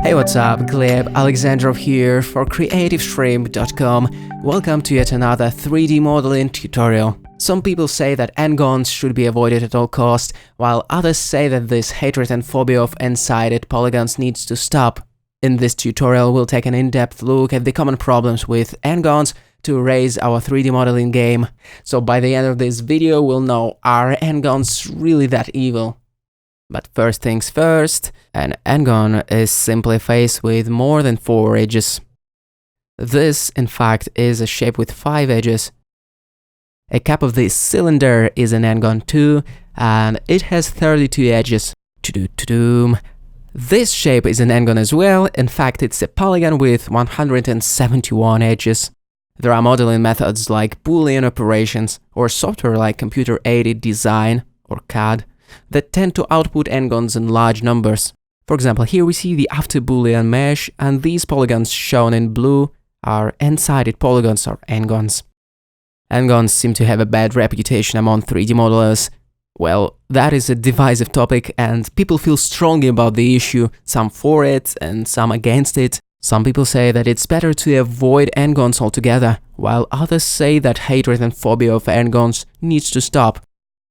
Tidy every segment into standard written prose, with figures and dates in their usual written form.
Hey, what's up? Gleb, Alexandrov here for creativeframe.com. Welcome to yet another 3D modeling tutorial. Some people say that n-gons should be avoided at all costs, while others say that this hatred and phobia of n-sided polygons needs to stop. In this tutorial, we'll take an in-depth look at the common problems with n-gons to raise our 3D modeling game. So by the end of this video, we'll know, are n-gons really that evil? But first things first, an n-gon is simply a face with more than 4 edges. This, in fact, is a shape with 5 edges. A cap of this cylinder is an n-gon too, and it has 32 edges. This shape is an n-gon as well. In fact, it's a polygon with 171 edges. There are modeling methods like Boolean operations, or software like computer-aided design, or CAD, that tend to output n-gons in large numbers. For example, here we see the after Boolean mesh, and these polygons shown in blue are n-sided polygons or n-gons. N-gons seem to have a bad reputation among 3D modelers. Well, that is a divisive topic, and people feel strongly about the issue, some for it and some against it. Some people say that it's better to avoid n-gons altogether, while others say that hatred and phobia of n-gons needs to stop.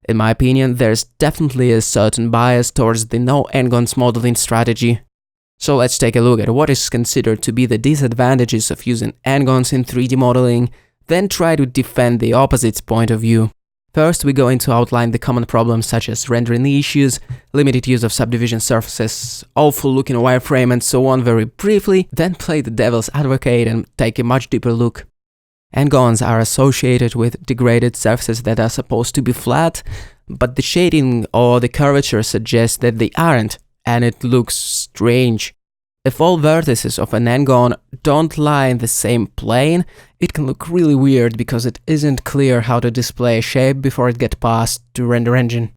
In my opinion, there's definitely a certain bias towards the no n-gons modeling strategy. So let's take a look at what is considered to be the disadvantages of using n-gons in 3D modeling, then try to defend the opposite point of view. First, we go into outline the common problems such as rendering issues, limited use of subdivision surfaces, awful looking wireframe and so on very briefly, then play the devil's advocate and take a much deeper look. N-gons are associated with degraded surfaces that are supposed to be flat, but the shading or the curvature suggests that they aren't, and it looks strange. If all vertices of an n-gon don't lie in the same plane, it can look really weird because it isn't clear how to display a shape before it gets passed to render engine.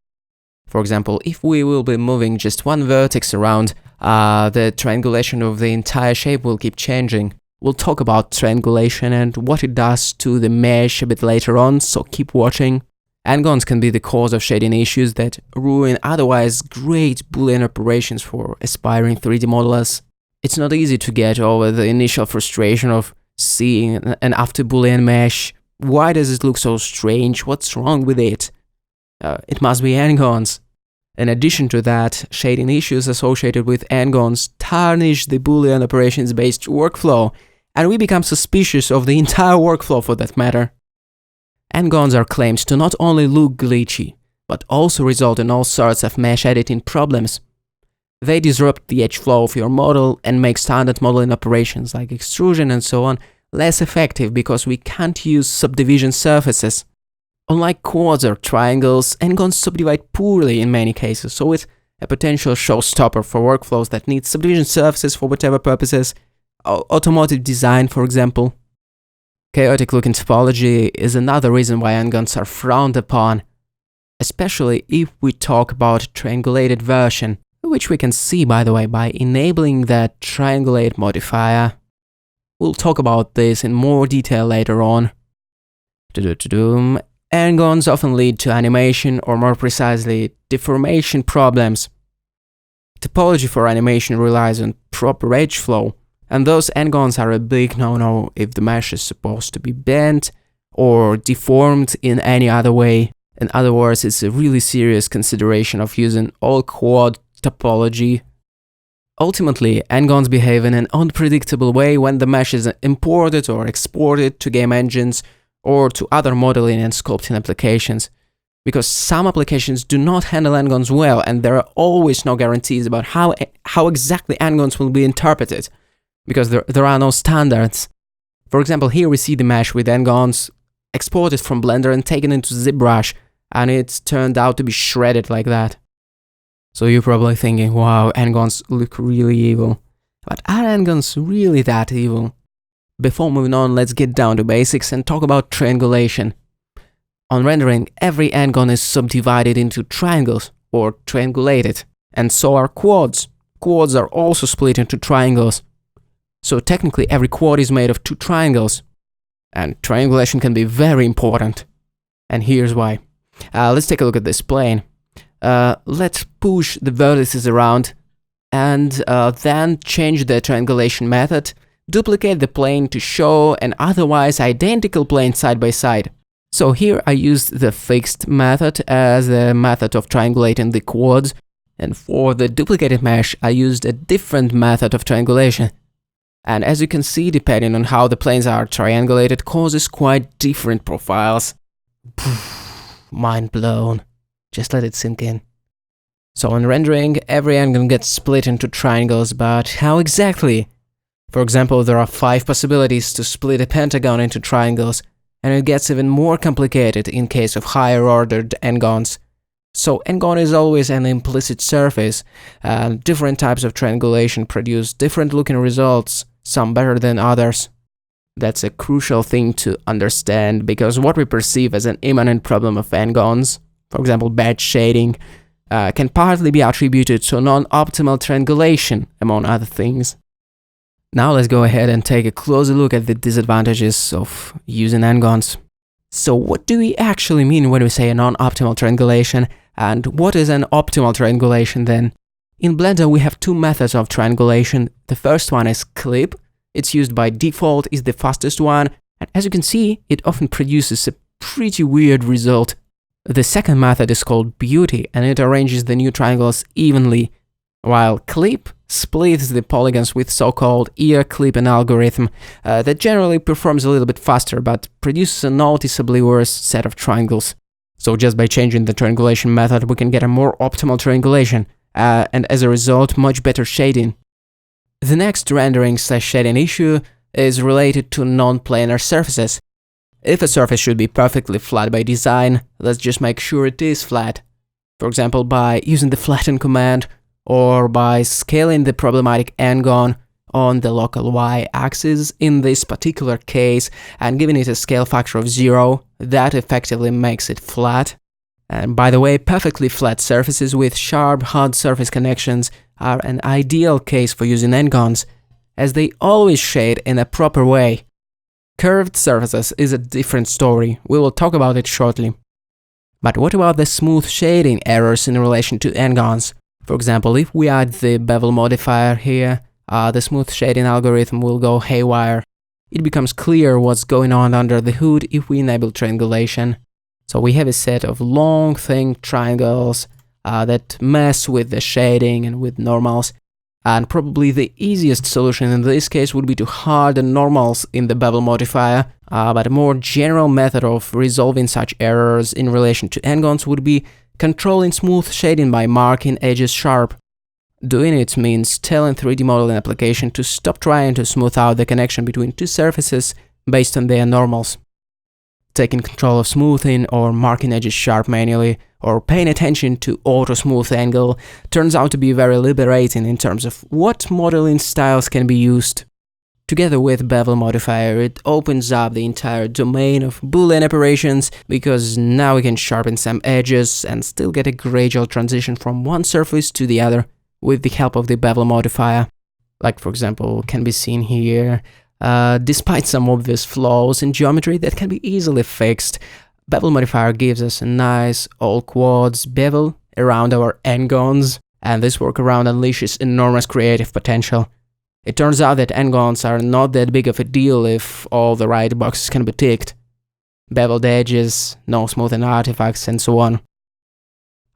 For example, if we will be moving just one vertex around, the triangulation of the entire shape will keep changing. We'll talk about triangulation and what it does to the mesh a bit later on, so keep watching. N-gons can be the cause of shading issues that ruin otherwise great Boolean operations for aspiring 3D modelers. It's not easy to get over the initial frustration of seeing an after Boolean mesh. Why does it look so strange? What's wrong with it? It must be n-gons. In addition to that, shading issues associated with n-gons tarnish the Boolean operations-based workflow, and we become suspicious of the entire workflow for that matter. N-gons are claimed to not only look glitchy, but also result in all sorts of mesh editing problems. They disrupt the edge flow of your model and make standard modeling operations like extrusion and so on less effective because we can't use subdivision surfaces. Unlike quads or triangles, n-gons subdivide poorly in many cases, so it's a potential showstopper for workflows that need subdivision surfaces for whatever purposes, automotive design for example. Chaotic looking topology is another reason why n-gons are frowned upon, especially if we talk about triangulated version, which we can see by the way by enabling that triangulate modifier. We'll talk about this in more detail later on. N-gons often lead to animation, or more precisely, deformation problems. Topology for animation relies on proper edge flow, and those n-gons are a big no-no if the mesh is supposed to be bent or deformed in any other way. In other words, it's a really serious consideration of using all-quad topology. Ultimately, n-gons behave in an unpredictable way when the mesh is imported or exported to game engines or to other modeling and sculpting applications, because some applications do not handle n-gons well, and there are always no guarantees about how exactly n-gons will be interpreted, because there are no standards. For example, here we see the mesh with n-gons exported from Blender and taken into ZBrush, and it's turned out to be shredded like that. So you're probably thinking, wow, n-gons look really evil. But are n-gons really that evil? Before moving on, let's get down to basics and talk about triangulation. On rendering, every n-gon is subdivided into triangles, or triangulated, and so are quads. Quads are also split into triangles. So technically every quad is made of 2 triangles. And triangulation can be very important. And here's why. Let's take a look at this plane. Let's push the vertices around and then change the triangulation method, duplicate the plane to show an otherwise identical plane side by side. So here I used the fixed method as a method of triangulating the quads, and for the duplicated mesh I used a different method of triangulation. And as you can see, depending on how the planes are triangulated, causes quite different profiles. Mind blown. Just let it sink in. So in rendering, every n-gon gets split into triangles, but how exactly? For example, there are 5 possibilities to split a pentagon into triangles, and it gets even more complicated in case of higher ordered n-gons. So n-gon is always an implicit surface, and different types of triangulation produce different looking results, some better than others. That's a crucial thing to understand, because what we perceive as an immanent problem of n-gons, for example bad shading, can partly be attributed to non-optimal triangulation, among other things. Now let's go ahead and take a closer look at the disadvantages of using n-gons. So what do we actually mean when we say a non-optimal triangulation, and what is an optimal triangulation then? In Blender we have 2 methods of triangulation. The first one is Gleb. It's used by default, is the fastest one, and as you can see, it often produces a pretty weird result. The second method is called Beauty, and it arranges the new triangles evenly, while Gleb splits the polygons with so-called ear-clipping algorithm that generally performs a little bit faster, but produces a noticeably worse set of triangles. So just by changing the triangulation method, we can get a more optimal triangulation, and as a result, much better shading. The next rendering/shading issue is related to non-planar surfaces. If a surface should be perfectly flat by design, let's just make sure it is flat. For example, by using the flatten command, or by scaling the problematic n-gon on the local y-axis in this particular case and giving it a scale factor of 0, that effectively makes it flat. And by the way, perfectly flat surfaces with sharp hard surface connections are an ideal case for using n-gons, as they always shade in a proper way. Curved surfaces is a different story, we will talk about it shortly. But what about the smooth shading errors in relation to n-gons? For example, if we add the Bevel modifier here, the smooth shading algorithm will go haywire. It becomes clear what's going on under the hood if we enable triangulation. So we have a set of long, thin triangles that mess with the shading and with normals. And probably the easiest solution in this case would be to harden normals in the Bevel modifier, but a more general method of resolving such errors in relation to n-gons would be controlling smooth shading by marking edges sharp. Doing it means telling 3D modeling application to stop trying to smooth out the connection between 2 surfaces based on their normals. Taking control of smoothing or marking edges sharp manually, or paying attention to auto-smooth angle turns out to be very liberating in terms of what modeling styles can be used. Together with Bevel modifier, it opens up the entire domain of Boolean operations, because now we can sharpen some edges and still get a gradual transition from one surface to the other with the help of the Bevel modifier. Like for example, can be seen here. Despite some obvious flaws in geometry that can be easily fixed, Bevel modifier gives us a nice all quads bevel around our n-gons, and this workaround unleashes enormous creative potential. It turns out that n-gons are not that big of a deal if all the right boxes can be ticked. Beveled edges, no smoothing artifacts, and so on.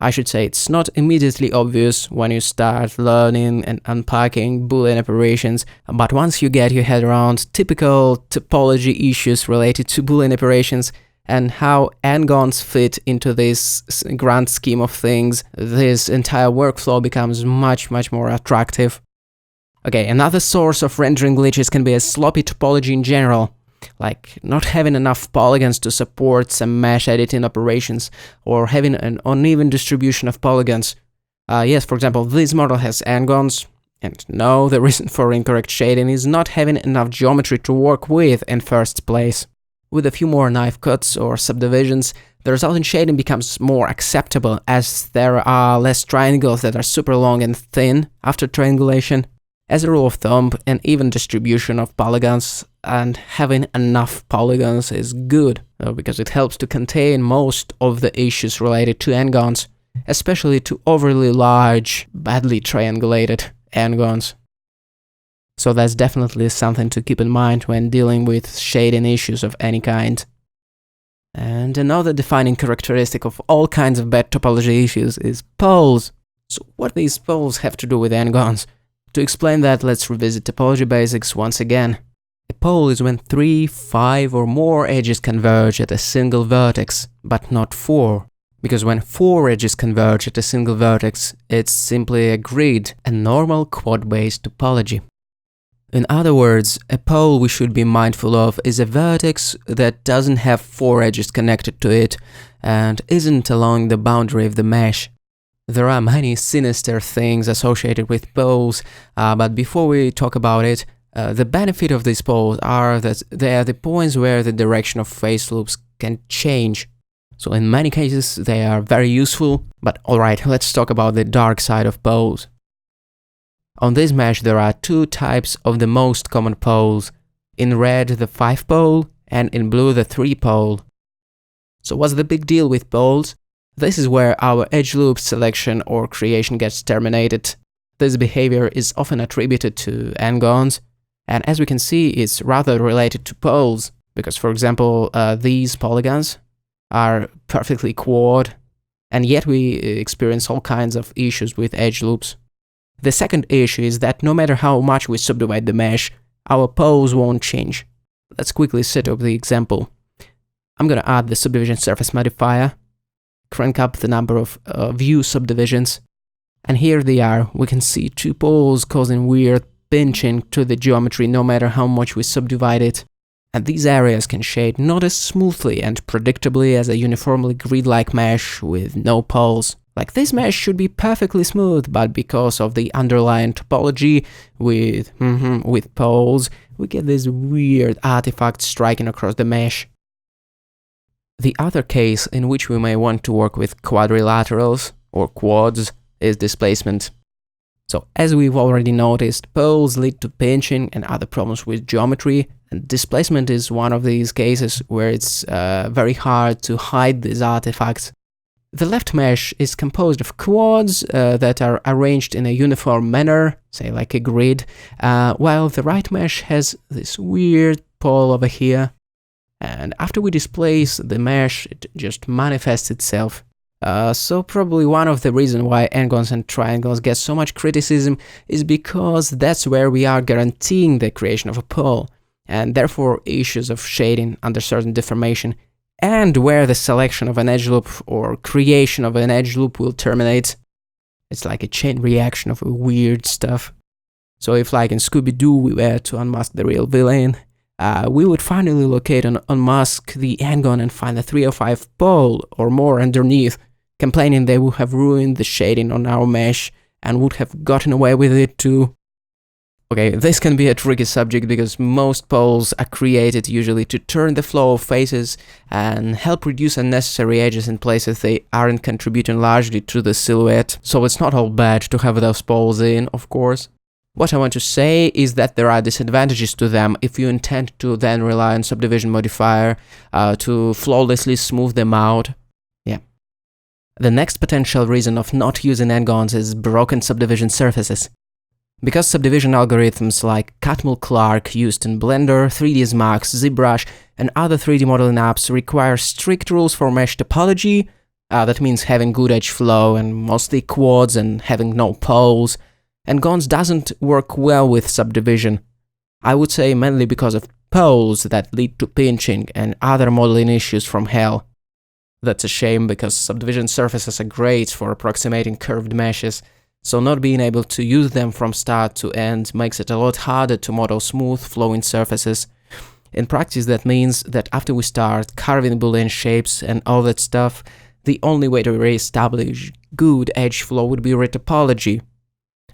I should say it's not immediately obvious when you start learning and unpacking Boolean operations, but once you get your head around typical topology issues related to Boolean operations and how n-gons fit into this grand scheme of things, this entire workflow becomes much more attractive. Okay, another source of rendering glitches can be a sloppy topology in general, like not having enough polygons to support some mesh editing operations, or having an uneven distribution of polygons. Yes, for example, this model has n-gons, and no, the reason for incorrect shading is not having enough geometry to work with in first place. With a few more knife cuts or subdivisions, the resulting shading becomes more acceptable, as there are less triangles that are super long and thin after triangulation. As a rule of thumb, an even distribution of polygons and having enough polygons is good, because it helps to contain most of the issues related to n-gons, especially to overly large, badly triangulated n-gons. So that's definitely something to keep in mind when dealing with shading issues of any kind. And another defining characteristic of all kinds of bad topology issues is poles. So what these poles have to do with n-gons? To explain that, let's revisit topology basics once again. A pole is when 3, 5 or more edges converge at a single vertex, but not 4. Because when 4 edges converge at a single vertex, it's simply a grid, a normal quad-based topology. In other words, a pole we should be mindful of is a vertex that doesn't have 4 edges connected to it and isn't along the boundary of the mesh. There are many sinister things associated with poles, but before we talk about it, the benefit of these poles are that they are the points where the direction of phase loops can change. So in many cases they are very useful, but alright, let's talk about the dark side of poles. On this mesh there are 2 types of the most common poles. In red the 5-pole and in blue the 3-pole. So what's the big deal with poles? This is where our edge loop selection or creation gets terminated. This behavior is often attributed to n-gons, and as we can see it's rather related to poles, because for example these polygons are perfectly quad, and yet we experience all kinds of issues with edge loops. The second issue is that no matter how much we subdivide the mesh, our poles won't change. Let's quickly set up the example. I'm gonna add the subdivision surface modifier, crank up the number of view subdivisions, and here they are. We can see 2 poles causing weird pinching to the geometry no matter how much we subdivide it. And these areas can shade not as smoothly and predictably as a uniformly grid-like mesh with no poles. Like this mesh should be perfectly smooth, but because of the underlying topology with poles, we get this weird artifact striking across the mesh. The other case in which we may want to work with quadrilaterals or quads is displacement. So as we've already noticed, poles lead to pinching and other problems with geometry, and displacement is one of these cases where it's very hard to hide these artifacts. The left mesh is composed of quads that are arranged in a uniform manner, say like a grid, while the right mesh has this weird pole over here. And after we displace the mesh, it just manifests itself. So probably one of the reasons why n-gons and triangles get so much criticism is because that's where we are guaranteeing the creation of a pole, and therefore issues of shading under certain deformation, and where the selection of an edge loop or creation of an edge loop will terminate. It's like a chain reaction of weird stuff. So if like in Scooby-Doo we were to unmask the real villain, we would finally locate and unmask the n-gon and find a 305 pole or more underneath, complaining they would have ruined the shading on our mesh and would have gotten away with it too. Okay, this can be a tricky subject because most poles are created usually to turn the flow of faces and help reduce unnecessary edges in places they aren't contributing largely to the silhouette, so it's not all bad to have those poles in, of course. What I want to say is that there are disadvantages to them if you intend to then rely on subdivision modifier to flawlessly smooth them out. Yeah. The next potential reason of not using n-gons is broken subdivision surfaces. Because subdivision algorithms like Catmull-Clark used in Blender, 3ds Max, ZBrush, and other 3D modeling apps require strict rules for mesh topology, that means having good edge flow and mostly quads and having no poles, and Ngons doesn't work well with subdivision. I would say mainly because of poles that lead to pinching and other modeling issues from hell. That's a shame because subdivision surfaces are great for approximating curved meshes, so not being able to use them from start to end makes it a lot harder to model smooth flowing surfaces. In practice that means that after we start carving Boolean shapes and all that stuff, the only way to re-establish good edge flow would be retopology.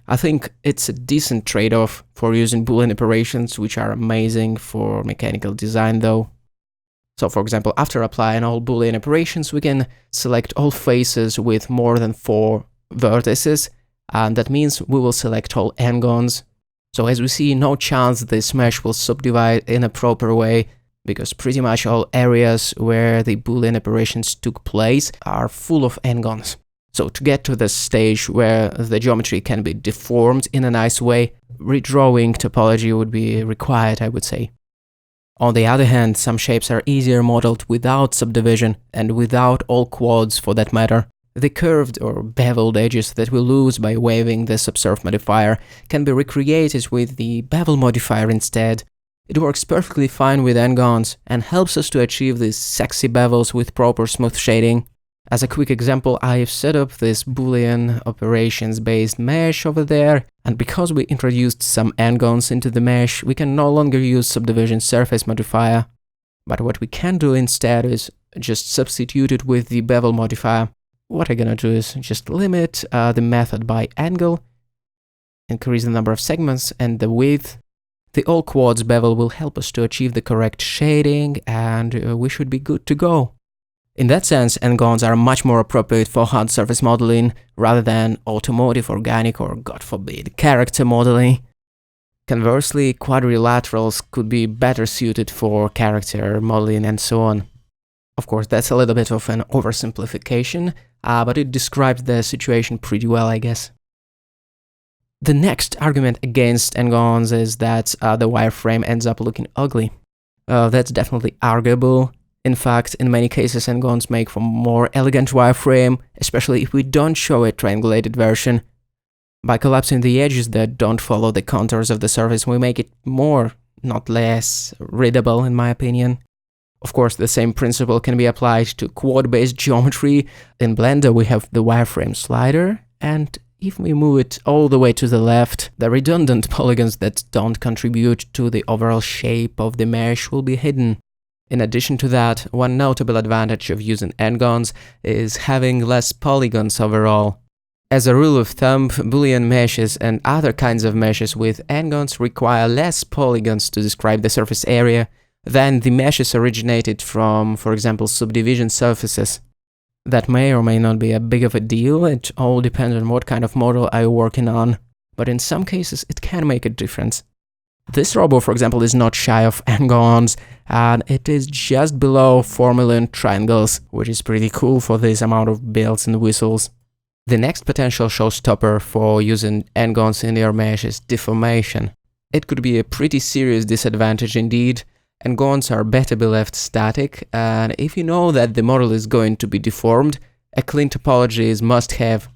I think it's a decent trade-off for using Boolean operations, which are amazing for mechanical design though. So for example, after applying all Boolean operations, we can select all faces with more than 4 vertices, and that means we will select all n-gons. So as we see, no chance this mesh will subdivide in a proper way, because pretty much all areas where the Boolean operations took place are full of n-gons. So to get to the stage where the geometry can be deformed in a nice way, redrawing topology would be required, I would say. On the other hand, some shapes are easier modeled without subdivision and without all quads for that matter. The curved or beveled edges that we lose by waving the subsurf modifier can be recreated with the bevel modifier instead. It works perfectly fine with Ngons and helps us to achieve these sexy bevels with proper smooth shading. As a quick example, I've set up this Boolean operations based mesh over there, and because we introduced some n-gons into the mesh, we can no longer use subdivision surface modifier. But what we can do instead is just substitute it with the bevel modifier. What I'm gonna do is just limit the method by angle, increase the number of segments and the width. The all quads bevel will help us to achieve the correct shading, and we should be good to go. In that sense, n-gons are much more appropriate for hard surface modeling rather than automotive, organic, or god forbid, character modeling. Conversely, quadrilaterals could be better suited for character modeling and so on. Of course, that's a little bit of an oversimplification, but it describes the situation pretty well, I guess. The next argument against n-gons is that the wireframe ends up looking ugly. That's definitely arguable. In fact, in many cases, n-gons make for more elegant wireframe, especially if we don't show a triangulated version. By collapsing the edges that don't follow the contours of the surface, we make it more, not less, readable in my opinion. Of course, the same principle can be applied to quad-based geometry. In Blender, we have the wireframe slider, and if we move it all the way to the left, the redundant polygons that don't contribute to the overall shape of the mesh will be hidden. In addition to that, one notable advantage of using n-gons is having less polygons overall. As a rule of thumb, Boolean meshes and other kinds of meshes with n-gons require less polygons to describe the surface area than the meshes originated from, for example, subdivision surfaces. That may or may not be a big of a deal, it all depends on what kind of model I'm working on, but in some cases it can make a difference. This robot, for example, is not shy of n-gons, and it is just below 4 million triangles, which is pretty cool for this amount of bells and whistles. The next potential showstopper for using n-gons in your mesh is deformation. It could be a pretty serious disadvantage indeed. N-gons are better be left static, and if you know that the model is going to be deformed, a clean topology is must-have.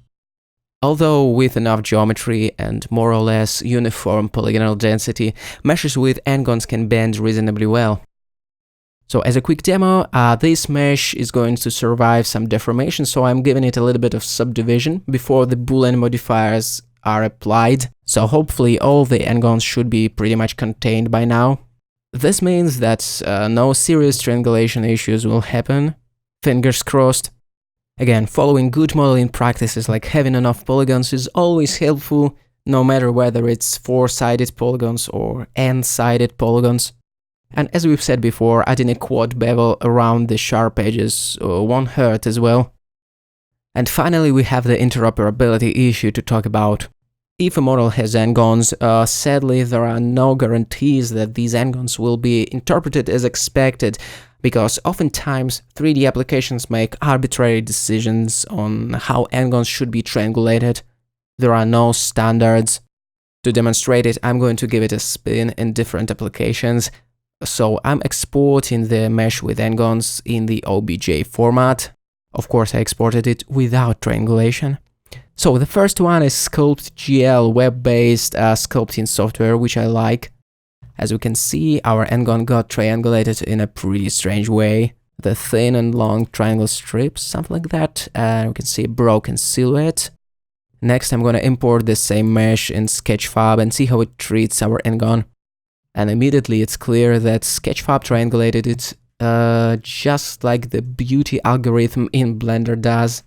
Although with enough geometry and more or less uniform polygonal density, meshes with n-gons can bend reasonably well. So as a quick demo, this mesh is going to survive some deformation, so I'm giving it a little bit of subdivision before the Boolean modifiers are applied. So hopefully all the n-gons should be pretty much contained by now. This means that no serious triangulation issues will happen. Fingers crossed. Again, following good modeling practices like having enough polygons is always helpful, no matter whether it's 4-sided polygons or n-sided polygons. And as we've said before, adding a quad bevel around the sharp edges won't hurt as well. And finally, we have the interoperability issue to talk about. If a model has n-gons, sadly there are no guarantees that these n-gons will be interpreted as expected, because oftentimes 3D applications make arbitrary decisions on how n-gons should be triangulated. There are no standards. To demonstrate it, I'm going to give it a spin in different applications. So I'm exporting the mesh with n-gons in the OBJ format. Of course, I exported it without triangulation. So the first one is SculptGL, web-based sculpting software, which I like. As we can see, our n-gon got triangulated in a pretty strange way. The thin and long triangle strips, something like that, and we can see a broken silhouette. Next, I'm going to import the same mesh in Sketchfab and see how it treats our n-gon. And immediately it's clear that Sketchfab triangulated it just like the beauty algorithm in Blender does.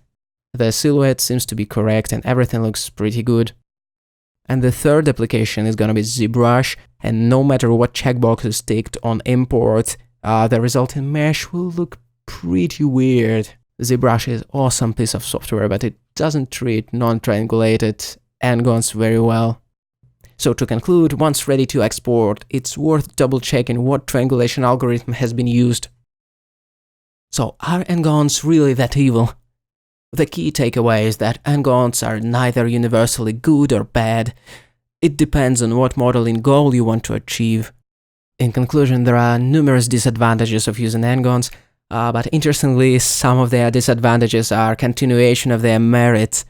The silhouette seems to be correct and everything looks pretty good. And the third application is going to be ZBrush, and no matter what checkbox is ticked on import, the resulting mesh will look pretty weird. ZBrush is an awesome piece of software, but it doesn't treat non-triangulated n-gons very well. So to conclude, once ready to export, it's worth double-checking what triangulation algorithm has been used. So are n-gons really that evil? The key takeaway is that n-gons are neither universally good or bad. It depends on what modeling goal you want to achieve. In conclusion, there are numerous disadvantages of using n-gons, but interestingly, some of their disadvantages are continuation of their merits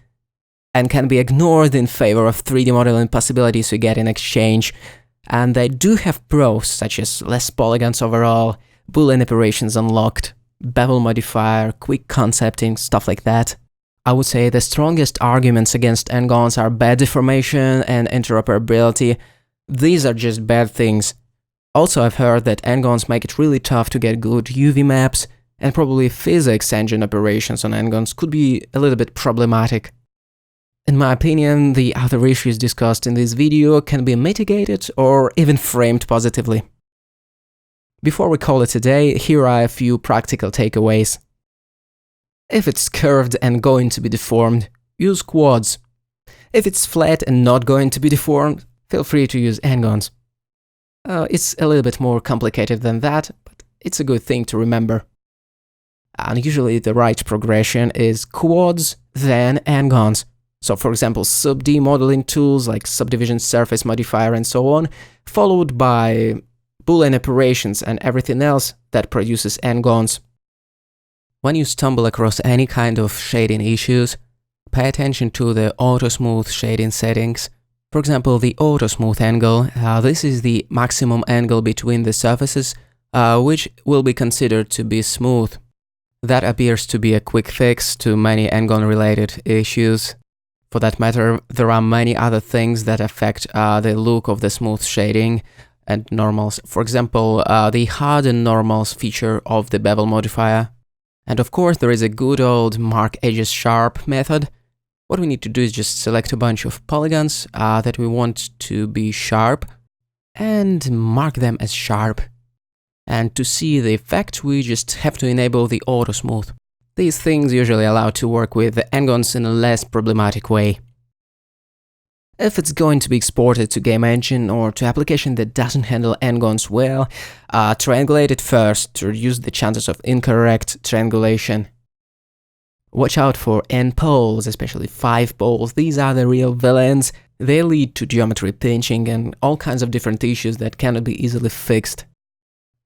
and can be ignored in favor of 3D modeling possibilities you get in exchange. And they do have pros, such as less polygons overall, Boolean operations unlocked, Bevel modifier, quick concepting, stuff like that. I would say the strongest arguments against n-gons are bad deformation and interoperability. These are just bad things. Also, I've heard that n-gons make it really tough to get good UV maps, and probably physics engine operations on n-gons could be a little bit problematic. In my opinion, the other issues discussed in this video can be mitigated or even framed positively. Before we call it a day, here are a few practical takeaways. If it's curved and going to be deformed, use quads. If it's flat and not going to be deformed, feel free to use n-gons. It's a little bit more complicated than that, but it's a good thing to remember. And usually the right progression is quads, then n-gons. So for example, sub-D modeling tools like subdivision, surface modifier, and so on, followed by Boolean operations and everything else that produces n-gons. When you stumble across any kind of shading issues, pay attention to the auto-smooth shading settings. For example, the auto-smooth angle, this is the maximum angle between the surfaces, which will be considered to be smooth. That appears to be a quick fix to many n-gon related issues. For that matter, there are many other things that affect the look of the smooth shading and normals. For example, the harden normals feature of the Bevel modifier. And of course, there is a good old mark edges sharp method. What we need to do is just select a bunch of polygons that we want to be sharp and mark them as sharp. And to see the effect, we just have to enable the auto smooth. These things usually allow to work with the n-gons in a less problematic way. If it's going to be exported to game engine or to application that doesn't handle n-gons well, triangulate it first to reduce the chances of incorrect triangulation. Watch out for n-poles, especially 5 poles. These are the real villains. They lead to geometry pinching and all kinds of different issues that cannot be easily fixed.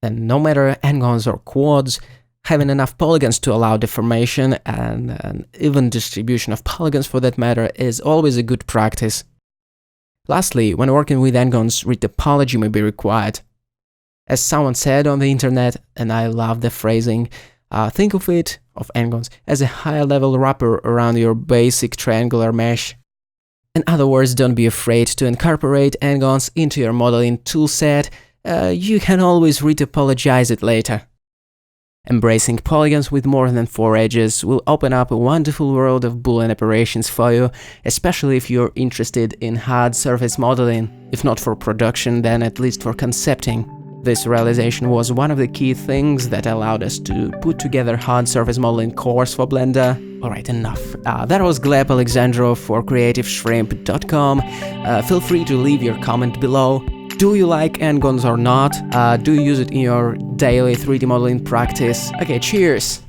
And no matter n-gons or quads, having enough polygons to allow deformation and an even distribution of polygons for that matter is always a good practice. Lastly, when working with n-gons, retopology may be required. As someone said on the internet, and I love the phrasing, think of n-gons as a higher level wrapper around your basic triangular mesh. In other words, don't be afraid to incorporate n-gons into your modeling toolset. You can always retopologize it later. Embracing polygons with more than 4 edges will open up a wonderful world of Boolean operations for you, especially if you're interested in hard surface modeling. If not for production, then at least for concepting. This realization was one of the key things that allowed us to put together hard surface modeling course for Blender. Alright, enough. That was Gleb Alexandrov for creativeshrimp.com. Feel free to leave your comment below. Do you like n-gons or not? Do you use it in your daily 3D modeling practice? Okay, cheers!